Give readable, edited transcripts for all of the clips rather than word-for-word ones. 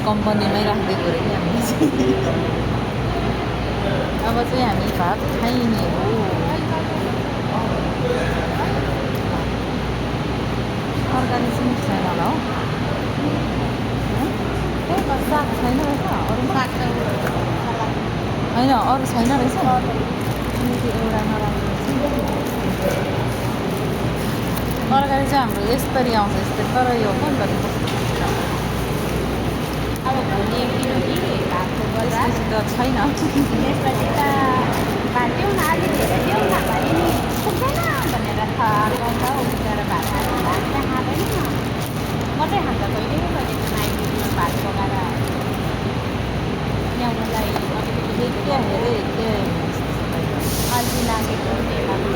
कम्पनीमै राखिदिएको अरे कि हामीले चाहिँ। अब चाहिँ हामी भात खाइने हो। तरकारी चाहिँ छैन होला हो, साग छैन रहेछ अरू होइन, अरू छैन रहेछ। एउटा नराम्रो तरकारी चाहिँ हाम्रो यसरी आउँछ, यस्तै। तर यो हो नि त अब भोलि किनौँ कि भातको बजार त्यसपछि त छैन। त्यसपछि त भाट्यौँ न, अलि धेरै ल्याउँ न भने नि पुग्दैन भनेर थर्काउँछ। उठेर भात खान्छ, भात चाहिँ खाँदैन मात्रै खान्छ। कहिले कहिले आइपुग्नु भात पकाएर ल्याउनलाई अलिकति के हेरे के अल्छी लागेको बेलामा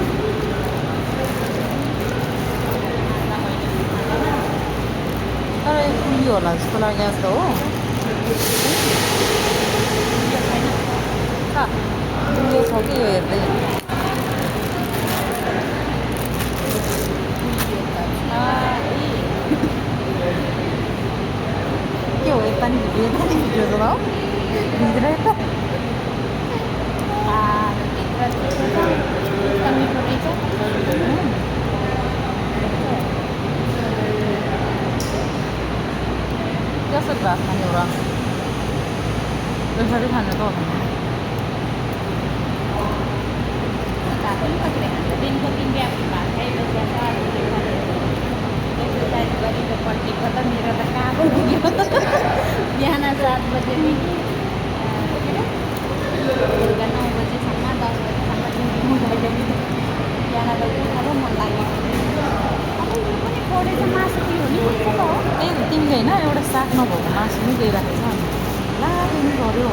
तर यो कुहियो होला जस्तो लाग्यो जस्तो हो। कुहियो छ कि यो हेर्दै के हो? यता नि भिडियो, यता नि भिडियो त हो भित्र यता मिठो रहेछ। कसरी भात खाने हो र? त्यसरी खानु त हुँदैन। भात पनि कसरी खान्छ? दिनको 3 बिहाको भात खाइबस्छ। एक्सर्साइज गरेको पल्टीको त मेरो त कहाँ पुग्यो। बिहान 7 बजेदेखि बेलुका 9 बजीसम्म, 10 बजीसम्म ड्युटी हुँदाखेरि बिहान त उठ्न मन लागेको। अब यो पनि पढेछ मासु के हो नि कस्तो त हो? ए तिमीले होइन एउटा साग नभएको मासु पनि ल्याइराखेको छ अनि लाग्यो नि गऱ्यो।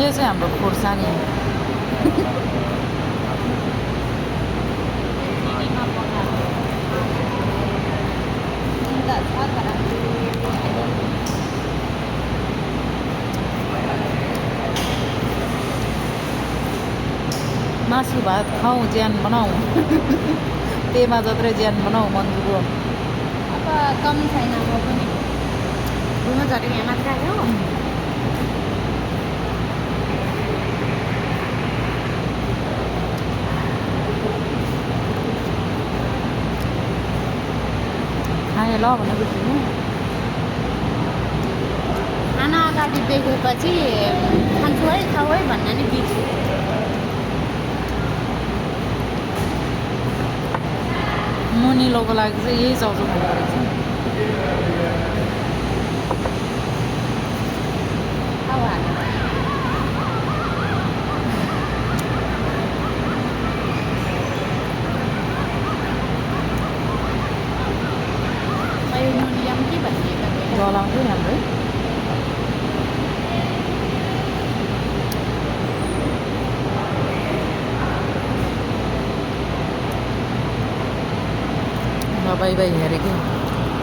यो चाहिँ हाम्रो खोर्सानी चिनीमा पकाएको मासु भात खाउँ, ज्यान बनाऊ। तेमा जत्रै ज्यान बनाऊ मन्जुको। अब कम छैन म पनि घुम्न झरेको यहाँ मात्र आयो। खाएँ ल भनेपछि खाना अगाडि देखेपछि खान्छु है खाऊ है भन्न नि बिर्छु। मुनिलोको लागि चाहिँ यही चाउचाउ खानु रहेछ। खाऊ हाल्नु एल्युमिनियम के भन्ने तपाईँ जलाउँथ्यो नि हाम्रो बाई बाई हेरेको